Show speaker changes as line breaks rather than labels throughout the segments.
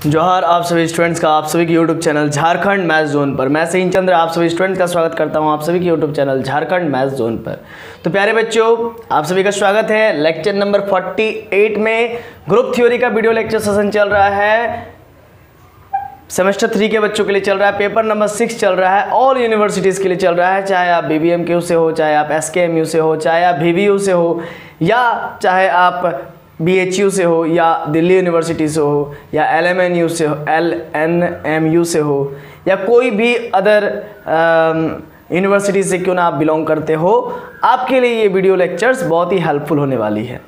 जोहार आप सभी स्टूडेंट्स का आप सभी के YouTube channel Jharkhand math zone पर मैं सहीन चंद्र आप सभी स्टूडेंट्स का स्वागत करता हूं आप सभी के YouTube channel Jharkhand math zone पर। तो प्यारे बच्चों, आप सभी का स्वागत है लेक्चर नंबर 48 में। ग्रुप थ्योरी का वीडियो लेक्चर सेशन चल रहा है, सेमेस्टर 3 के बच्चों के लिए चल रहा है, पेपर नंबर 6 चल रहा है, ऑल यूनिवर्सिटीज़ के लिए चल रहा है, चाहे आप BBMQ से हो, चाहे आप SKMU से हो, चाहे आप VVU से हो, या चाहे आप BHU से हो, या दिल्ली यूनिवर्सिटी से हो, या LMNU से हो, LNMU से हो, या कोई भी अदर यूनिवर्सिटी से क्यों ना आप बिलोंग करते हो, आपके लिए ये वीडियो लेक्चर्स बहुत ही हेल्पफुल होने वाली है।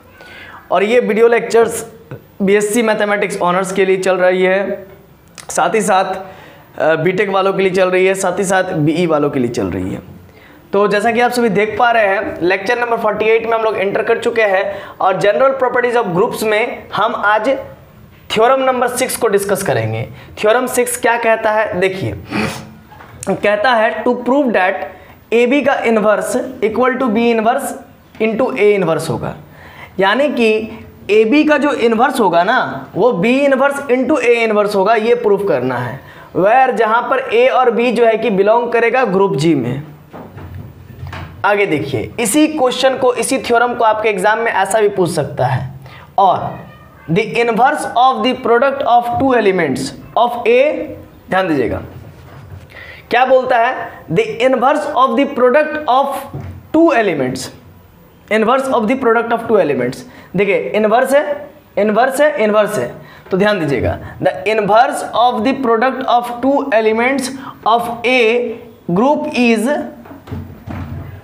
और ये video lectures BSc mathematics honours के लिए चल रही है, साथ ही साथ BTech वालों के लिए चल रही है, साथ ही साथ BE वालों के लिए चल रही है। तो जैसा कि आप सभी देख पा रहे हैं, लेक्चर नंबर 48 में हम लोग एंटर कर चुके हैं और जनरल प्रॉपर्टीज ऑफ ग्रुप्स में हम आज थ्योरम नंबर 6 को डिस्कस करेंगे। थ्योरम 6 क्या कहता है, देखिए कहता है टू प्रूव दैट AB का inverse equal to B inverse into A inverse होगा। यानी कि AB का जो इन्वर्स होगा ना वो B inverse into A inverse होगा, ये प्रूफ करना है। वेयर जहां पर A और B जो है कि बिलोंग करेगा ग्रुप G में। आगे देखिए, इसी क्वेश्चन को, इसी थ्योरम को आपके एग्जाम में ऐसा भी पूछ सकता है। और the inverse of the product of two elements of a, ध्यान दीजिएगा क्या बोलता है, the inverse of the product of two elements, inverse of the product of two elements. देखिए इनवर्स है, इनवर्स है, इनवर्स है, तो ध्यान दीजिएगा the inverse of the product of two elements of a group is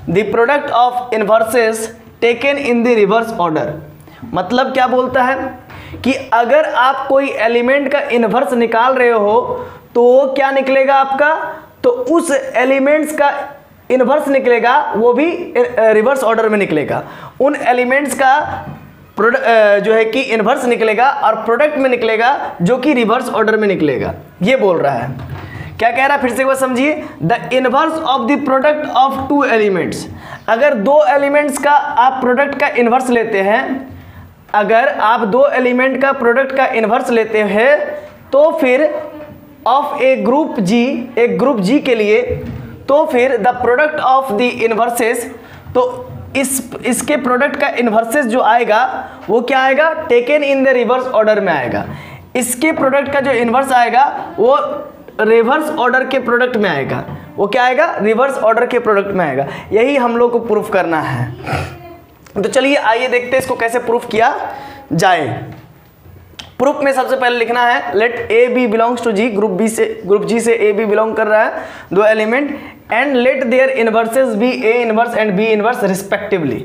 the product of inverses taken in the reverse order. मतलब क्या बोलता है कि अगर आप कोई एलिमेंट का इनवर्स निकाल रहे हो तो वो क्या निकलेगा आपका, तो उस एलिमेंट्स का इनवर्स निकलेगा, वो भी रिवर्स ऑर्डर में निकलेगा। उन एलिमेंट्स का जो है कि इनवर्स निकलेगा और प्रोडक्ट में निकलेगा जो कि रिवर्स ऑर्डर में निकलेगा, ये बोल रहा है। क्या कह रहा है फिर से एक बार समझिए, the inverse of the product of two elements. अगर दो एलिमेंट्स का आप प्रोडक्ट का इनवर्स लेते हैं, अगर आप दो एलिमेंट का प्रोडक्ट का इनवर्स लेते हैं तो फिर ऑफ ए ग्रुप G, एक ग्रुप G के लिए, तो फिर the product of the inverses, तो इसके प्रोडक्ट का इनवर्सेस जो आएगा वो क्या आएगा, taken in the reverse order में आएगा। इसके प्रोडक्ट का जो इनवर्स आएगा वो रिवर्स ऑर्डर के प्रोडक्ट में आएगा, वो क्या आएगा, रिवर्स ऑर्डर के प्रोडक्ट में आएगा। यही हम लोग को प्रूफ करना है। तो चलिए आइए देखते हैं इसको कैसे प्रूफ किया जाए। प्रूफ में सबसे पहले लिखना है let A B belongs to G, group G से A B बिलोंग कर रहा है दो element, and let their inverses be A inverse and B inverse respectively.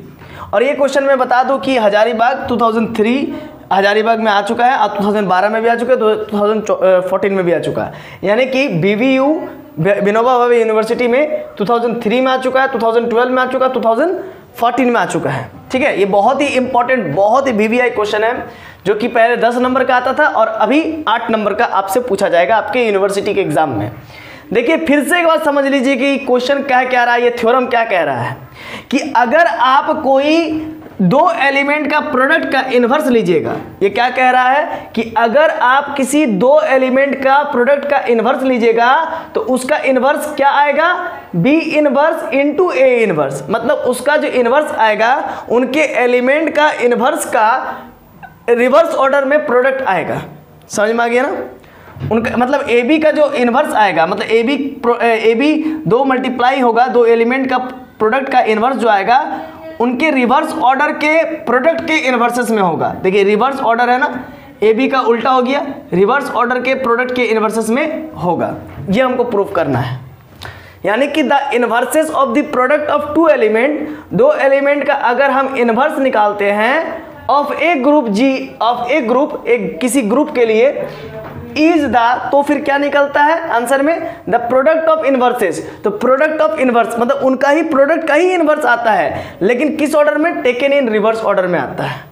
और ये क्वेश्चन मैं बता दूं कि हजारीबाग 2003 हजारीबाग में आ चुका है और 2012 में भी आ चुका है, 2014 में भी आ चुका है। यानी कि BVU विनोबा भावे यूनिवर्सिटी में 2003 में आ चुका है, 2012 में आ चुका है, 2014 में आ चुका है। ठीक है, ये बहुत ही इंपॉर्टेंट, बहुत ही VVI क्वेश्चन है जो कि पहले 10 नंबर का आता था और अभी 8 नंबर का आपसे पूछा जाएगा आपके यूनिवर्सिटी के एग्जाम में। देखिए फिर से एक बात समझ लीजिए कि क्वेश्चन क्या कह रहा है, ये थ्योरम क्या कह रहा है कि अगर आप कोई दो एलिमेंट का प्रोडक्ट का इनवर्स लीजिएगा, ये क्या कह रहा है कि अगर आप किसी दो एलिमेंट का प्रोडक्ट का इनवर्स लीजिएगा तो उसका इनवर्स क्या आएगा, B inverse into A inverse. मतलब उसका जो इनवर्स आएगा उनके एलिमेंट का इनवर्स का रिवर्स ऑर्डर में प्रोडक्ट आएगा। समझ में आ गया ना, उनका मतलब AB का जो इनवर्स आएगा, मतलब AB दो मल्टीप्लाई होगा, दो एलिमेंट का प्रोडक्ट का इनवर्स जो आएगा उनके रिवर्स ऑर्डर के प्रोडक्ट के इनवर्सेस में होगा। देखिए रिवर्स ऑर्डर है ना, AB का उल्टा हो गया, रिवर्स ऑर्डर के प्रोडक्ट के इनवर्सेस में होगा। ये हमको प्रूफ करना है। यानी कि the inverses of the product of two element, दो एलिमेंट का अगर हम इनवर्स निकालते हैं of a group G, of a group, एक किसी ग्रुप के लिए इज द, तो फिर क्या निकलता है आंसर में, द प्रोडक्ट ऑफ इनवर्सेस। तो प्रोडक्ट ऑफ इनवर्स मतलब उनका ही प्रोडक्ट का ही इनवर्स आता है, लेकिन किस ऑर्डर में, टेकन इन रिवर्स ऑर्डर में आता है।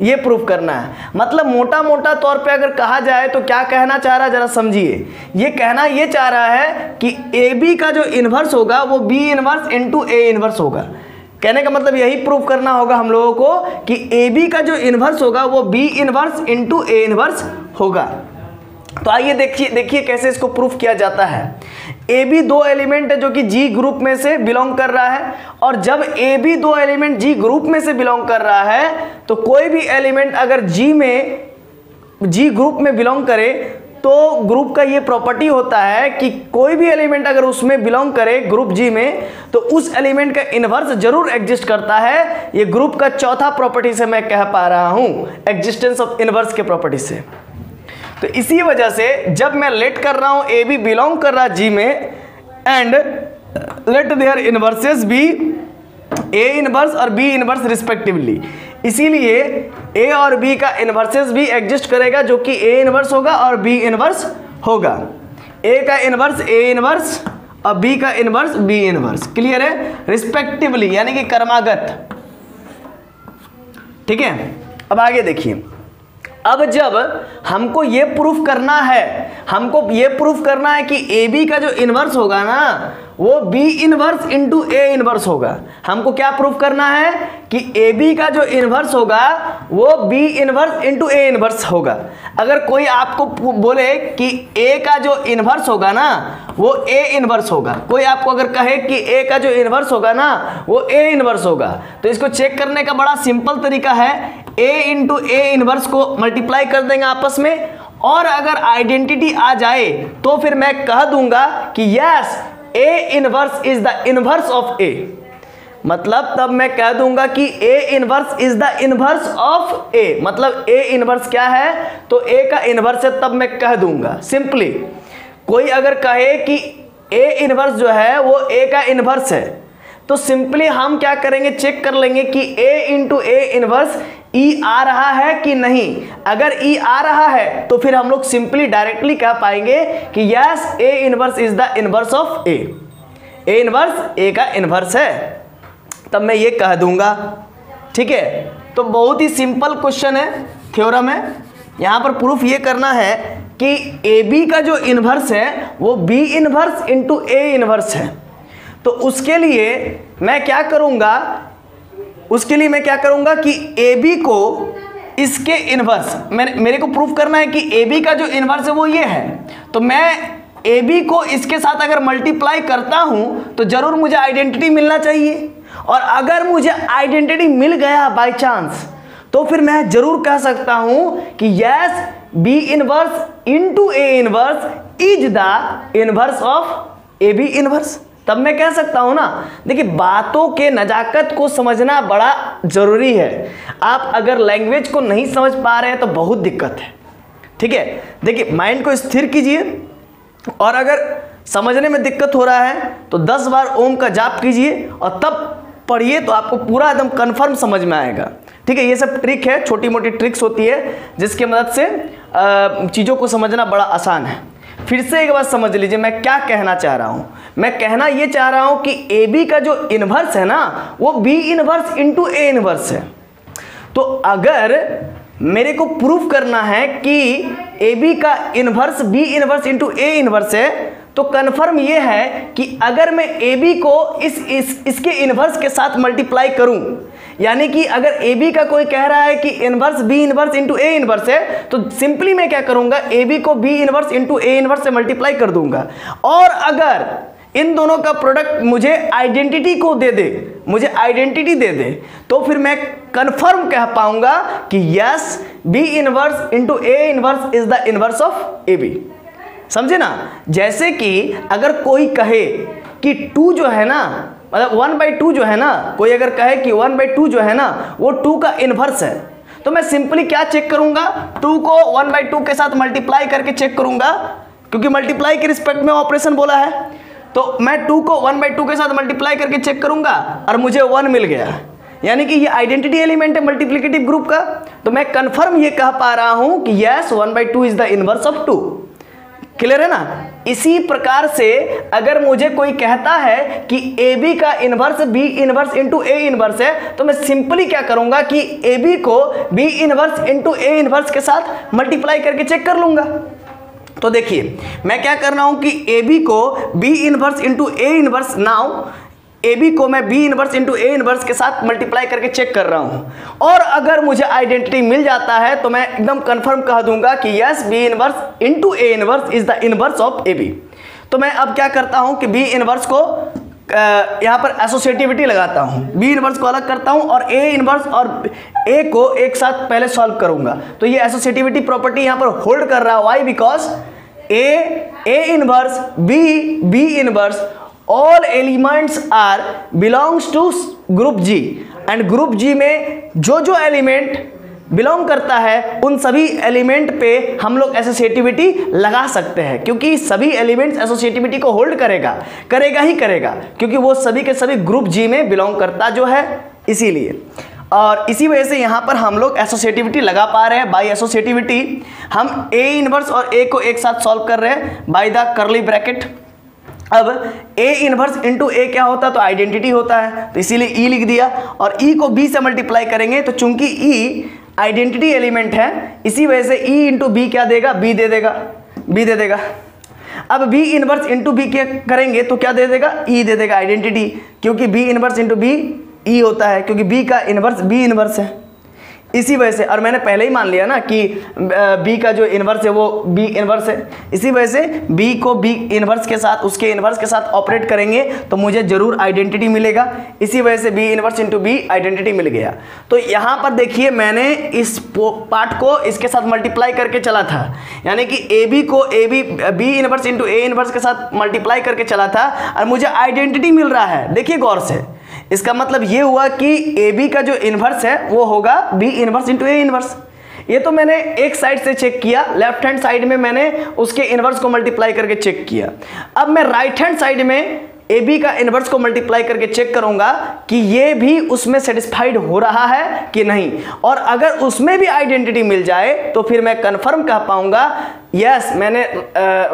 ये प्रूफ करना है। मतलब मोटा मोटा तौर पे अगर कहा जाए तो क्या कहना चाह रहा है जरा समझिए। ये कहना ये चाह रहा है कि AB का जो इनवर्स होगा वो B inverse into A inverse होगा। कहने का मतलब यही प्रूफ करना होगा हम लोगों को कि ए बी का जो इन्वर्स होगा वो B inverse into A inverse होगा। तो आइए देखिए कैसे इसको प्रूफ किया जाता है। ए बी दो एलिमेंट है जो कि जी ग्रुप में से बिलोंग कर रहा है, और जब ए बी दो एलिमेंट जी ग्रुप में से बिलोंग कर रहा है तो कोई भी एलिमेंट अगर जी ग्रुप में बिलोंग करे तो ग्रुप का ये प्रॉपर्टी होता है कि कोई भी एलिमेंट अगर उसमें बिलोंग करे ग्रुप जी में तो उस एलिमेंट का इन्वर्स जरूर एग्जिस्ट करता है। ये ग्रुप का चौथा प्रॉपर्टी से मैं कह पा रहा हूं, एग्जिस्टेंस ऑफ इन्वर्स के प्रॉपर्टी से। तो इसी वजह से जब मैं लेट कर रहा हूं ए बी बिलोंग कर रहा जी में and let their inverses be A inverse और बी इन्वर्स रिस्पेक्टिवली, इसीलिए ए और बी का इन्वर्सेस भी एग्जिस्ट करेगा जो कि ए इन्वर्स होगा और बी इन्वर्स होगा। ए का इन्वर्स ए इन्वर्स और बी का इन्वर्स बी इन्वर्स। क्लियर है? रिस्पेक्टिवली यानी कि क्रमागत। ठीक है, अब आगे देखिए। अब जब हमको ये प्रूफ करना है कि ए बी का जो इन्वर्स होगा ना वो B inverse into A inverse होगा। हमको क्या प्रूफ करना है कि ए बी का जो इन्वर्स होगा वो B inverse into A inverse होगा। अगर कोई आपको बोले कि ए का जो इन्वर्स होगा ना वो ए इन्वर्स होगा, कोई आपको अगर कहे कि ए का जो इन्वर्स होगा ना वो ए इन्वर्स होगा, तो इसको चेक करने का बड़ा सिंपल तरीका है। ए इंटू ए इन्वर्स को मल्टीप्लाई कर देंगे आपस में, और अगर आइडेंटिटी आ जाए तो फिर मैं कह दूंगा कि yes A inverse is the inverse of A. मतलब तब मैं कह दूंगा कि A inverse is the inverse of A. मतलब ए इनवर्स क्या है तो ए का इनवर्स है, तब मैं कह दूंगा सिंपली। कोई अगर कहे कि ए इनवर्स जो है वो ए का इनवर्स है तो सिंपली हम क्या करेंगे, चेक कर लेंगे कि ए इंटू ए इनवर्स ई आ रहा है कि नहीं। अगर ई आ रहा है तो फिर हम लोग सिंपली डायरेक्टली कह पाएंगे कि yes A inverse is the inverse of A. A inverse A का इनवर्स है, तब मैं ये कह दूंगा। ठीक है, तो बहुत ही सिंपल क्वेश्चन है, थ्योरम है। यहाँ पर प्रूफ ये करना है कि ए बी का जो इनवर्स है वो B inverse into A inverse है। तो उसके लिए मैं क्या करूँगा कि ए बी को इसके इनवर्स, मेरे को प्रूफ करना है कि ए बी का जो इनवर्स है वो ये है, तो मैं ए बी को इसके साथ अगर मल्टीप्लाई करता हूँ तो ज़रूर मुझे आइडेंटिटी मिलना चाहिए। और अगर मुझे आइडेंटिटी मिल गया बाय चांस तो फिर मैं ज़रूर कह सकता हूँ कि yes B inverse into A inverse is the inverse of A B inverse. तब मैं कह सकता हूं ना। देखिए, बातों के नजाकत को समझना बड़ा जरूरी है। आप अगर लैंग्वेज को नहीं समझ पा रहे हैं तो बहुत दिक्कत है। ठीक है, देखिए माइंड को स्थिर कीजिए, और अगर समझने में दिक्कत हो रहा है तो 10 बार ओम का जाप कीजिए और तब पढ़िए, तो आपको पूरा एकदम कन्फर्म समझ में आएगा। ठीक है, ये सब ट्रिक है, छोटी मोटी ट्रिक्स होती है जिसके मदद से चीज़ों को समझना बड़ा आसान है। फिर से एक बात समझ लीजिए मैं क्या कहना चाह रहा हूँ। मैं कहना ये चाह रहा हूँ कि ए बी का जो इन्वर्स है ना वो B inverse into A inverse है। तो अगर मेरे को प्रूफ करना है कि ए बी का inverse B inverse into A inverse है, तो कन्फर्म ये है कि अगर मैं ए बी को इसके इन्वर्स के साथ मल्टीप्लाई करूं, यानी कि अगर ए बी का कोई कह रहा है कि inverse B inverse into A inverse है, तो सिंपली मैं क्या करूंगा, ए बी को B inverse into A inverse से मल्टीप्लाई कर दूंगा। और अगर इन दोनों का प्रोडक्ट मुझे आइडेंटिटी दे दे तो फिर मैं कंफर्म कह पाऊंगा कि yes B inverse into A inverse is the inverse of A B. समझे ना? जैसे कि अगर कोई कहे कि 2 जो है ना, मतलब 1/2 जो है ना, कोई अगर कहे कि 1/2 जो है ना वो 2 का इनवर्स है, तो मैं सिंपली क्या चेक करूंगा, 2 को 1/2 के साथ मल्टीप्लाई करके चेक करूंगा, क्योंकि मल्टीप्लाई के रिस्पेक्ट में ऑपरेशन बोला है। तो मैं 2 को 1/2 के साथ मल्टीप्लाई करके चेक करूंगा और मुझे 1 मिल गया, यानी कि ये आइडेंटिटी एलिमेंट है मल्टीप्लिकेटिव ग्रुप का। तो मैं कंफर्म ये कह पा रहा हूं कि yes 1/2 is the inverse of 2। Clear है ना? इसी प्रकार से अगर मुझे कोई कहता है कि ए बी का inverse B inverse into A inverse है, तो मैं सिंपली क्या करूंगा कि ए बी को B inverse into A inverse के साथ मल्टीप्लाई करके चेक कर लूंगा। तो देखिए मैं क्या कर रहा हूं कि ए बी को B inverse into A inverse, now A B को मैं B inverse into A inverse के साथ मल्टीप्लाई करके चेक कर रहा हूं और अगर मुझे आइडेंटिटी मिल जाता है तो मैं एकदम कंफर्म कह दूंगा कि yes B inverse into A inverse is the inverse of A B. तो मैं अब क्या करता हूं कि बी इनवर्स को यहाँ पर एसोसिएटिविटी लगाता हूं, बी इनवर्स को अलग करता हूं और ए इनवर्स और ए को एक साथ पहले सॉल्व करूंगा। तो ये एसोसिएटिविटी प्रॉपर्टी यहाँ पर होल्ड कर रहा है। Why? Because A inverse B inverse all elements are belongs to group G and group G में जो एलिमेंट बिलोंग करता है उन सभी एलिमेंट पे हम लोग एसोसिएटिविटी लगा सकते हैं, क्योंकि सभी एलिमेंट्स एसोसिएटिविटी को होल्ड करेगा ही करेगा, क्योंकि वो सभी के सभी ग्रुप जी में बिलोंग करता जो है, इसीलिए। और इसी वजह से यहाँ पर हम लोग एसोसिएटिविटी लगा पा रहे हैं। बाय एसोसिएटिविटी हम ए इनवर्स और ए को एक साथ सॉल्व कर रहे हैं बाय द कर्ली ब्रैकेट। अब ए इनवर्स इंटू ए क्या होता है? तो आइडेंटिटी होता है, तो इसीलिए ई लिख दिया। और ई को बी से मल्टीप्लाई करेंगे तो चूंकि ई आइडेंटिटी एलिमेंट है, इसी वजह से ई इंटू बी क्या देगा? बी दे देगा। अब बी इनवर्स इंटू बी क्या करेंगे तो क्या दे देगा? ई दे देगा, आइडेंटिटी, क्योंकि B inverse into B E होता है, क्योंकि बी का इनवर्स बी इनवर्स है, इसी वजह से। और मैंने पहले ही मान लिया ना कि बी का जो इन्वर्स है वो बी इन्वर्स है, इसी वजह से बी को बी इन्वर्स के साथ उसके इन्वर्स के साथ ऑपरेट करेंगे तो मुझे जरूर आइडेंटिटी मिलेगा, इसी वजह से B inverse into B identity मिल गया। तो यहाँ पर देखिए मैंने इस पार्ट को इसके साथ मल्टीप्लाई करके चला था, यानी कि ए बी को B inverse into A inverse के साथ मल्टीप्लाई करके चला था और मुझे आइडेंटिटी मिल रहा है। देखिए गौर से, इसका मतलब ये हुआ कि ए बी का जो इन्वर्स है वो होगा B inverse into A inverse. ये तो मैंने एक साइड से चेक किया, लेफ्ट हैंड साइड में मैंने उसके इन्वर्स को मल्टीप्लाई करके चेक किया। अब मैं राइट हैंड साइड में ए बी का इन्वर्स को मल्टीप्लाई करके चेक करूंगा कि ये भी उसमें सेटिस्फाइड हो रहा है कि नहीं, और अगर उसमें भी आइडेंटिटी मिल जाए तो फिर मैं कंफर्म कह पाऊंगा यस मैंने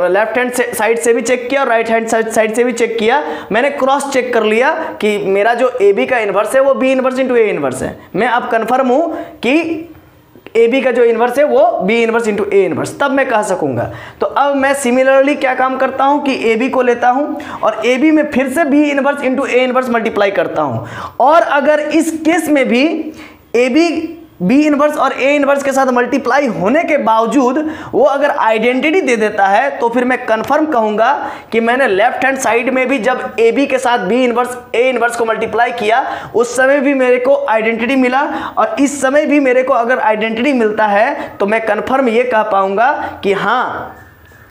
लेफ्ट हैंड साइड से भी चेक किया और राइट हैंड साइड से भी चेक किया, मैंने क्रॉस चेक कर लिया कि मेरा जो ए बी का इन्वर्स है वो B inverse into A inverse है। मैं अब कंफर्म हूं कि ए बी का जो इन्वर्स है वो B inverse into A inverse, तब मैं कह सकूंगा। तो अब मैं सिमिलरली क्या काम करता हूं कि ए बी को लेता हूं और ए बी में फिर से B inverse into A inverse multiply करता हूं, और अगर इस केस में भी ए बी इन्वर्स और ए इन्वर्स के साथ मल्टीप्लाई होने के बावजूद वो अगर आइडेंटिटी दे देता है तो फिर मैं कंफर्म कहूंगा कि मैंने लेफ्ट हैंड साइड में भी जब ए बी के साथ बी इन्वर्स ए इन्वर्स को मल्टीप्लाई किया उस समय भी मेरे को आइडेंटिटी मिला, और इस समय भी मेरे को अगर आइडेंटिटी मिलता है तो मैं कंफर्म ये कह पाऊंगा कि हाँ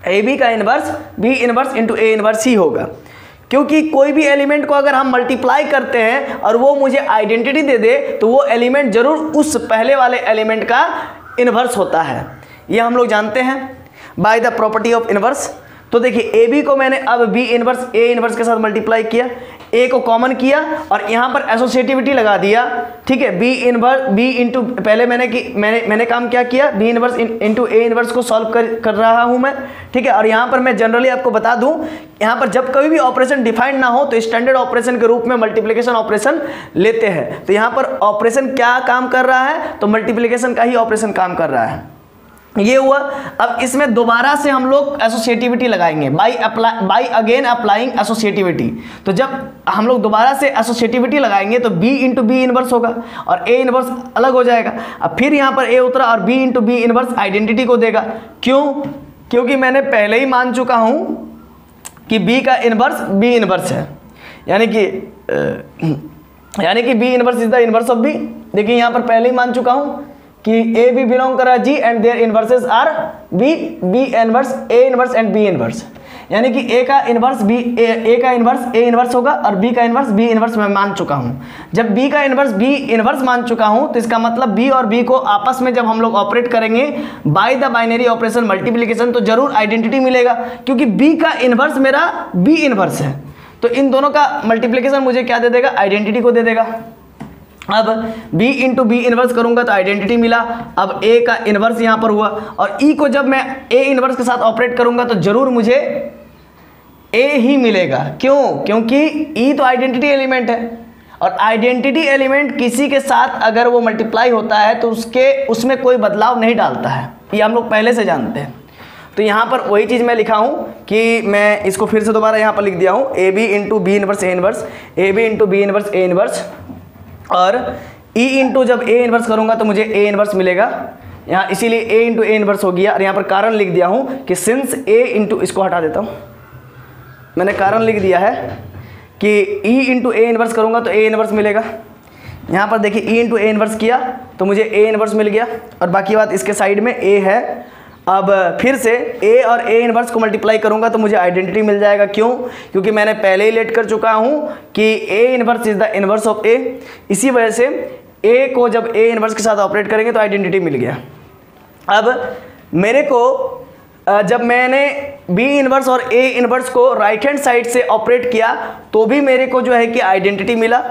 ए बी का inverse B inverse into A inverse ही होगा, क्योंकि कोई भी एलिमेंट को अगर हम मल्टीप्लाई करते हैं और वो मुझे आइडेंटिटी दे दे तो वो एलिमेंट जरूर उस पहले वाले एलिमेंट का इन्वर्स होता है, ये हम लोग जानते हैं by the property of inverse. तो देखिए ए बी को मैंने अब बी इन्वर्स ए इन्वर्स के साथ मल्टीप्लाई किया, ए को कॉमन किया और यहाँ पर एसोसिएटिविटी लगा दिया, ठीक है। बी इन्वर्स बी इंटू पहले मैंने काम क्या किया, B inverse into A inverse को सॉल्व कर रहा हूँ मैं, ठीक है। और यहाँ पर मैं जनरली आपको बता दूँ, यहाँ पर जब कभी भी ऑपरेशन डिफाइंड ना हो तो स्टैंडर्ड ऑपरेशन के रूप में मल्टीप्लिकेशन ऑपरेशन लेते हैं। तो यहाँ पर ऑपरेशन क्या काम कर रहा है, तो मल्टीप्लिकेशन का ही ऑपरेशन काम कर रहा है, ये हुआ। अब इसमें दोबारा से हम लोग एसोसिएटिविटी लगाएंगे बाय अगेन अप्लाइंग एसोसिएटिविटी। तो जब हम लोग दोबारा से एसोसिएटिविटी लगाएंगे तो b इंटू बी इन्वर्स होगा और a इन्वर्स अलग हो जाएगा। अब फिर यहाँ पर a उतरा और b into B inverse identity को देगा, क्यों? क्योंकि मैंने पहले ही मान चुका हूँ कि b का इन्वर्स b इन्वर्स है, यानी कि b inverse is the inverse of b। देखिए यहाँ पर पहले ही मान चुका हूँ कि ए बी बिलोंग कर रहा है G and their inverses are B inverse A inverse and B inverse, यानी कि ए का इन्वर्स ए का इन्वर्स ए इन्वर्स होगा और बी का इन्वर्स बी इन्वर्स मैं मान चुका हूँ। जब बी का इन्वर्स बी इन्वर्स मान चुका हूँ तो इसका मतलब बी और बी को आपस में जब हम लोग ऑपरेट करेंगे by the binary operation multiplication तो जरूर आइडेंटिटी मिलेगा, क्योंकि बी का इन्वर्स मेरा बी इन्वर्स है। तो इन दोनों का मल्टीप्लिकेशन मुझे क्या दे देगा, आइडेंटिटी को दे देगा। अब b इंटू बी इन्वर्स करूंगा तो आइडेंटिटी मिला। अब a का इन्वर्स यहाँ पर हुआ और e को जब मैं a इन्वर्स के साथ ऑपरेट करूंगा तो जरूर मुझे a ही मिलेगा। क्यों? क्योंकि e तो आइडेंटिटी एलिमेंट है और आइडेंटिटी एलिमेंट किसी के साथ अगर वो मल्टीप्लाई होता है तो उसमें कोई बदलाव नहीं डालता है, ये हम लोग पहले से जानते हैं। तो यहाँ पर वही चीज़ मैं लिखा हूँ कि मैं इसको फिर से दोबारा यहाँ पर लिख दिया हूँ, A B into B inverse A inverse, A B into B inverse A inverse, और ई इंटू जब ए इनवर्स करूँगा तो मुझे ए इनवर्स मिलेगा यहाँ, इसीलिए ए इंटू ए इनवर्स हो गया। और यहाँ पर कारण लिख दिया हूँ कि सिंस ए इंटू, इसको हटा देता हूँ, मैंने कारण लिख दिया है कि ई इंटू ए इनवर्स करूँगा तो ए इनवर्स मिलेगा। यहाँ पर देखिए ई इंटू ए इनवर्स किया तो मुझे ए इनवर्स मिल गया, और बाकी बात इसके साइड में ए है। अब फिर से ए और ए इनवर्स को मल्टीप्लाई करूँगा तो मुझे आइडेंटिटी मिल जाएगा। क्यों? क्योंकि मैंने पहले ही लेट कर चुका हूँ कि A inverse is the inverse of A, इसी वजह से ए को जब ए इनवर्स के साथ ऑपरेट करेंगे तो आइडेंटिटी मिल गया। अब मेरे को जब मैंने बी इनवर्स और ए इनवर्स को राइट हैंड साइड से ऑपरेट किया तो भी मेरे को जो है कि आइडेंटिटी मिला,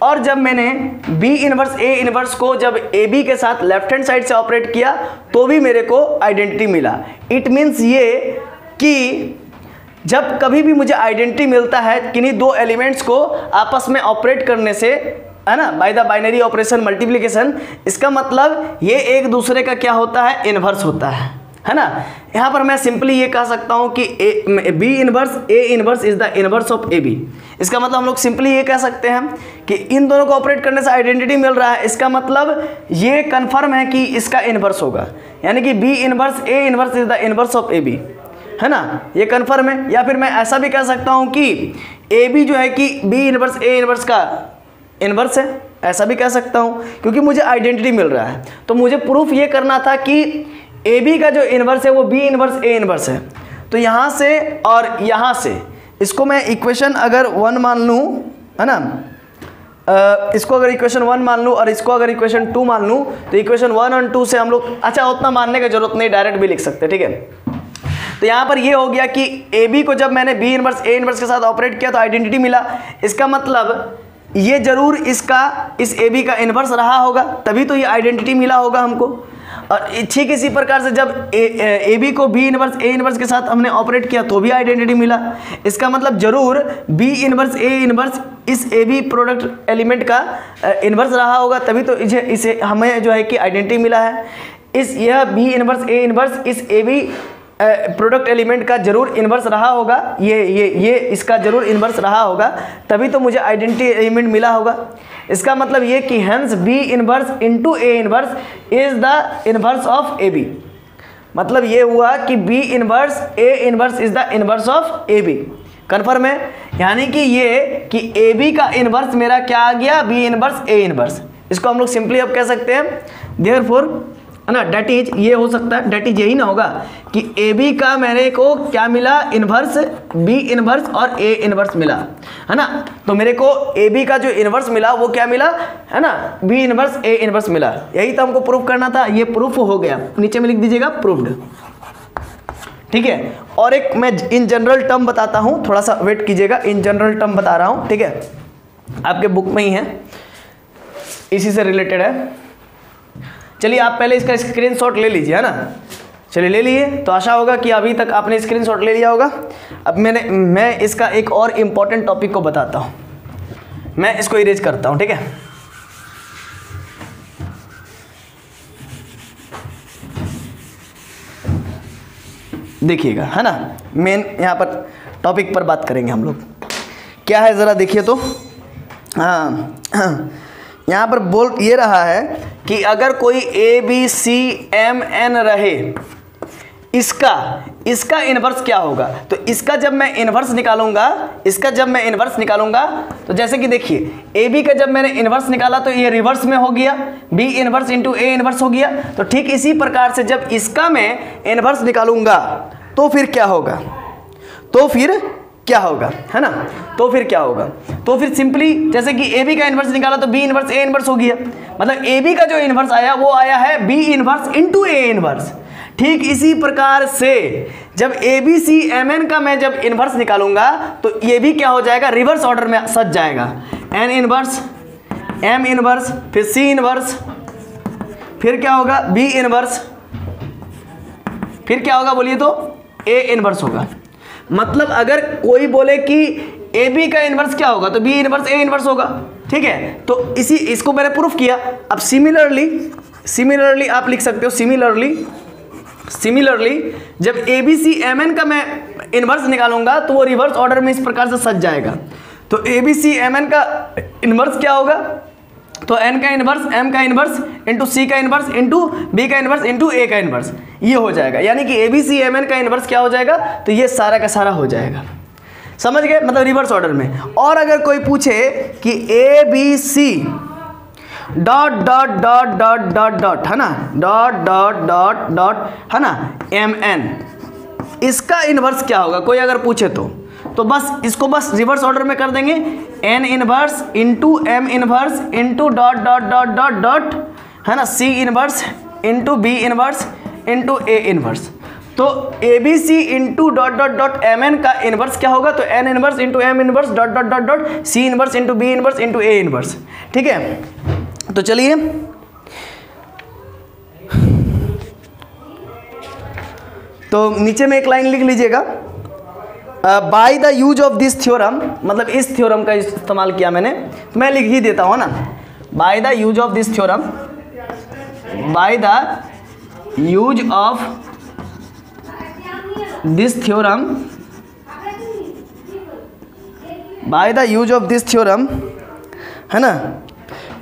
और जब मैंने बी इनवर्स ए इनवर्स को जब ए बी के साथ लेफ्ट हैंड साइड से ऑपरेट किया तो भी मेरे को आइडेंटिटी मिला। इट मीन्स ये कि जब कभी भी मुझे आइडेंटिटी मिलता है किन्हीं दो एलिमेंट्स को आपस में ऑपरेट करने से, है ना, by the binary operation multiplication, इसका मतलब ये एक दूसरे का क्या होता है, इनवर्स होता है ना। यहाँ पर मैं सिंपली ये कह सकता हूँ कि B inverse A inverse is the inverse of A B. इसका मतलब हम लोग सिंपली ये कह सकते हैं कि इन दोनों को ऑपरेट करने से आइडेंटिटी मिल रहा है, इसका मतलब ये कन्फर्म है कि इसका इनवर्स होगा, यानी कि B inverse A inverse is the inverse of A B, है ना, ये कन्फर्म है। या फिर मैं ऐसा भी कह सकता हूँ कि ए बी जो है कि बी इनवर्स ए इनवर्स का इनवर्स है, ऐसा भी कह सकता हूँ, क्योंकि मुझे आइडेंटिटी मिल रहा है। तो मुझे प्रूफ ये करना था कि ए बी का जो इनवर्स है वो बी इनवर्स ए इनवर्स है। तो यहाँ से और यहाँ से इसको मैं इक्वेशन अगर 1 मान लूँ, है ना, इसको अगर इक्वेशन 1 मान लूँ और इसको अगर इक्वेशन 2 मान लूँ तो इक्वेशन 1 और 2 से हम लोग, अच्छा उतना मानने की जरूरत नहीं, डायरेक्ट भी लिख सकते हैं, ठीक है। तो यहाँ पर ये हो गया कि ए बी को जब मैंने बी इनवर्स ए इनवर्स के साथ ऑपरेट किया तो आइडेंटिटी मिला, इसका मतलब ये जरूर इसका इस ए बी का इनवर्स रहा होगा, तभी तो ये आइडेंटिटी मिला होगा हमको। और ठीक इसी प्रकार से जब ए बी को बी इनवर्स ए इनवर्स के साथ हमने ऑपरेट किया तो भी आइडेंटिटी मिला, इसका मतलब जरूर बी इनवर्स ए इनवर्स इस ए बी प्रोडक्ट एलिमेंट का इनवर्स रहा होगा, तभी तो इसे हमें जो है कि आइडेंटिटी मिला है। यह बी इनवर्स ए इनवर्स इस ए बी प्रोडक्ट एलिमेंट का जरूर इन्वर्स रहा होगा, ये इसका जरूर इन्वर्स रहा होगा, तभी तो मुझे आइडेंटिटी एलिमेंट मिला होगा। इसका मतलब ये कि hence B inverse into A inverse is the inverse of A B. मतलब ये हुआ कि B inverse A inverse is the inverse of A B. Confirm है, यानी कि ये कि ए बी का इन्वर्स मेरा क्या आ गया, बी इन्वर्स ए इन्वर्स। इसको हम लोग सिंपली अब कह सकते हैं देयरफॉर, है ना, डेट इज, ये हो सकता है डेट इज यही ना होगा कि ए बी का मेरे को क्या मिला, इन्वर्स बी इन्वर्स और ए इन्वर्स मिला, है ना। तो मेरे को ए बी का जो इन्वर्स मिला वो क्या मिला, है ना, बी इन्वर्स ए इन्वर्स मिला। यही तो हमको प्रूफ करना था, ये प्रूफ हो गया, नीचे में लिख दीजिएगा प्रूफ्ड, ठीक है। और एक मैं इन जनरल टर्म बताता हूँ, थोड़ा सा वेट कीजिएगा, इन जनरल टर्म बता रहा हूँ, ठीक है, आपके बुक में ही है, इसी से रिलेटेड है। चलिए आप पहले इसका स्क्रीनशॉट ले लीजिए, है ना। चलिए ले लिए, तो आशा होगा कि अभी तक आपने स्क्रीनशॉट ले लिया होगा। अब मैं इसका एक और इम्पॉर्टेंट टॉपिक को बताता हूँ, मैं इसको इरेज करता हूँ, ठीक है। देखिएगा, है ना, मेन यहाँ पर टॉपिक पर बात करेंगे हम लोग। क्या है ज़रा देखिए तो, हाँ यहाँ पर बोल ये रहा है कि अगर कोई A B C M N रहे, इसका इन्वर्स क्या होगा। तो इसका जब मैं इन्वर्स निकालूंगा, तो जैसे कि देखिए ए बी का जब मैंने इन्वर्स निकाला तो ये रिवर्स में हो गया, B inverse into A inverse हो गया। तो ठीक इसी प्रकार से जब इसका मैं इन्वर्स निकालूंगा तो फिर क्या होगा, है ना। तो फिर क्या होगा, तो फिर सिंपली जैसे कि ए बी का इन्वर्स निकाला तो बी इन्वर्स ए इन्वर्स हो गया, मतलब ए बी का जो इन्वर्स आया वो आया है B inverse into A inverse. ठीक इसी प्रकार से जब A B C M N का मैं जब इन्वर्स निकालूंगा तो ये भी क्या हो जाएगा, रिवर्स ऑर्डर में सज जाएगा, एन इन्वर्स, एम इन्वर्स, फिर सी इन्वर्स, फिर क्या होगा बी इन्वर्स, फिर क्या होगा बोलिए तो ए इन्वर्स होगा। मतलब अगर कोई बोले कि ए बी का इन्वर्स क्या होगा तो बी इन्वर्स ए इन्वर्स होगा, ठीक है। तो इसको मैंने प्रूफ किया। अब सिमिलरली आप लिख सकते हो, सिमिलरली जब ABCMN का मैं इन्वर्स निकालूंगा तो वो रिवर्स ऑर्डर में इस प्रकार से सज जाएगा। तो ABCMN का इन्वर्स क्या होगा, तो N का इन्वर्स, M का इन्वर्स इंटू C का इन्वर्स इंटू B का इन्वर्स इंटू A का इन्वर्स, ये हो जाएगा। यानी कि ABCMN का इन्वर्स क्या हो जाएगा, तो ये सारा का सारा हो जाएगा। समझ गए, मतलब रिवर्स ऑर्डर में। और अगर कोई पूछे कि ABC dot dot dot dot dot dot, है ना, डॉट डॉट डॉट डॉट, है ना, MN, इसका इन्वर्स क्या होगा, कोई अगर पूछे तो बस इसको बस रिवर्स ऑर्डर में कर देंगे, N inverse into M inverse into dot dot dot dot dot, है ना, C inverse into B inverse into A inverse. तो ABC into dot dot dot MN का इन्वर्स क्या होगा, तो N inverse into M inverse dot dot dot dot C inverse into B inverse into A inverse. ठीक है, तो चलिए तो नीचे में एक लाइन लिख लीजिएगा, bye the use of this theorem, मतलब इस थ्योरम का इस्तेमाल किया मैंने, तो मैं लिख ही देता हूँ ना, by the use of this theorem, by the use of this theorem, by the use of this theorem, है ना,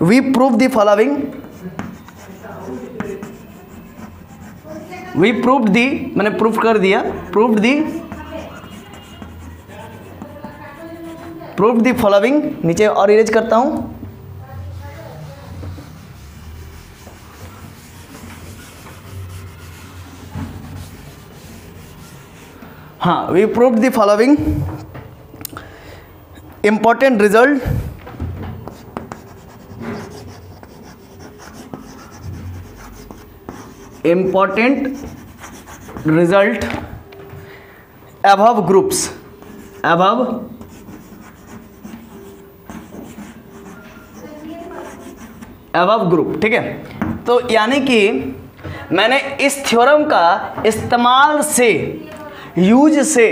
we prove the following, we proved the, मैंने प्रूफ कर दिया, प्रूव्ड दी फॉलोइंग, नीचे और इरेज करता हूं, हाँ, we proved the following important result, important result above groups, above group। ठीक है, तो यानी कि मैंने इस थ्योरम का इस्तेमाल से, यूज से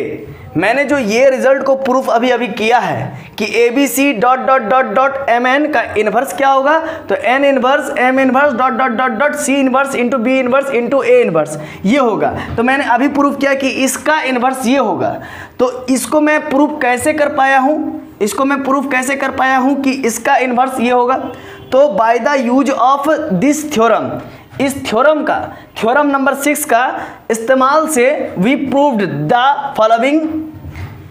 मैंने जो ये रिजल्ट को प्रूफ अभी किया है कि ABC dot dot dot dot MN का इन्वर्स क्या होगा, तो N inverse M inverse dot dot dot dot C inverse into B inverse into A inverse, ये होगा। तो मैंने अभी प्रूफ किया कि इसका इन्वर्स ये होगा। तो इसको मैं प्रूफ कैसे कर पाया हूँ, इसको मैं प्रूफ कैसे कर पाया हूँ कि इसका इन्वर्स ये होगा, तो by the use of this theorem, इस थ्योरम का, थ्योरम नंबर 6 का इस्तेमाल से we proved the following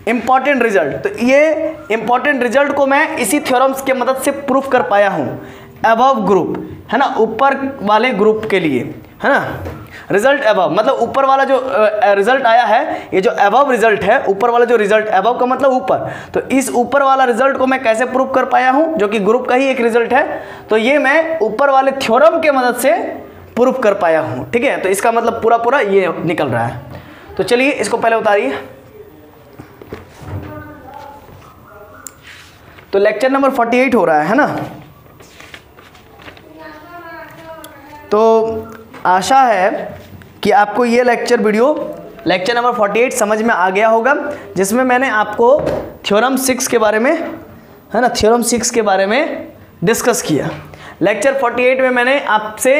important result. तो ये इंपॉर्टेंट रिजल्ट को मैं इसी थ्योरम्स के मदद से प्रूफ कर पाया हूँ अबव ग्रुप, है ना, ऊपर वाले ग्रुप के लिए, है ना, रिजल्ट अबव मतलब ऊपर वाला जो रिजल्ट आया है, ये जो अबव रिजल्ट है, ऊपर वाला जो रिजल्ट, अबव का मतलब ऊपर, तो इस ऊपर वाला रिजल्ट को मैं कैसे प्रूव कर पाया हूँ, जो कि ग्रुप का ही एक रिजल्ट है, तो ये मैं ऊपर वाले थ्योरम के मदद से प्रूफ कर पाया हूँ। ठीक है, तो इसका मतलब पूरा पूरा ये निकल रहा है। तो चलिए इसको पहले उतारिए। तो लेक्चर नंबर 48 हो रहा है ना, तो आशा है कि आपको ये लेक्चर वीडियो, लेक्चर नंबर 48 समझ में आ गया होगा, जिसमें मैंने आपको थ्योरम 6 के बारे में, है ना, थ्योरम 6 के बारे में डिस्कस किया। लेक्चर 48 में मैंने आपसे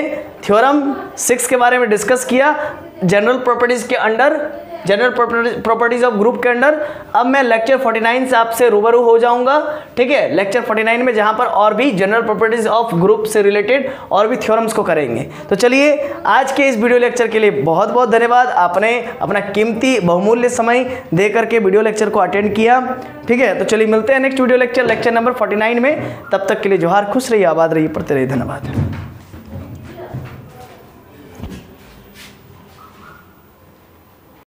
थ्योरम 6 के बारे में डिस्कस किया, जनरल प्रॉपर्टीज़ के under, general properties of group के अंडर। अब मैं लेक्चर 49 से आपसे रूबरू हो जाऊंगा। ठीक है, लेक्चर 49 में जहां पर और भी जनरल प्रॉपर्टीज़ ऑफ ग्रुप से रिलेटेड और भी थ्योरम्स को करेंगे। तो चलिए, आज के इस वीडियो लेक्चर के लिए बहुत बहुत धन्यवाद। आपने अपना कीमती बहुमूल्य समय दे करके वीडियो लेक्चर को अटेंड किया। ठीक है, तो चलिए मिलते हैं next video lecture, lecture number 49 में। तब तक के लिए जोहार, खुश रहिए, आबाद रहिए, पढ़ते रहिए। धन्यवाद।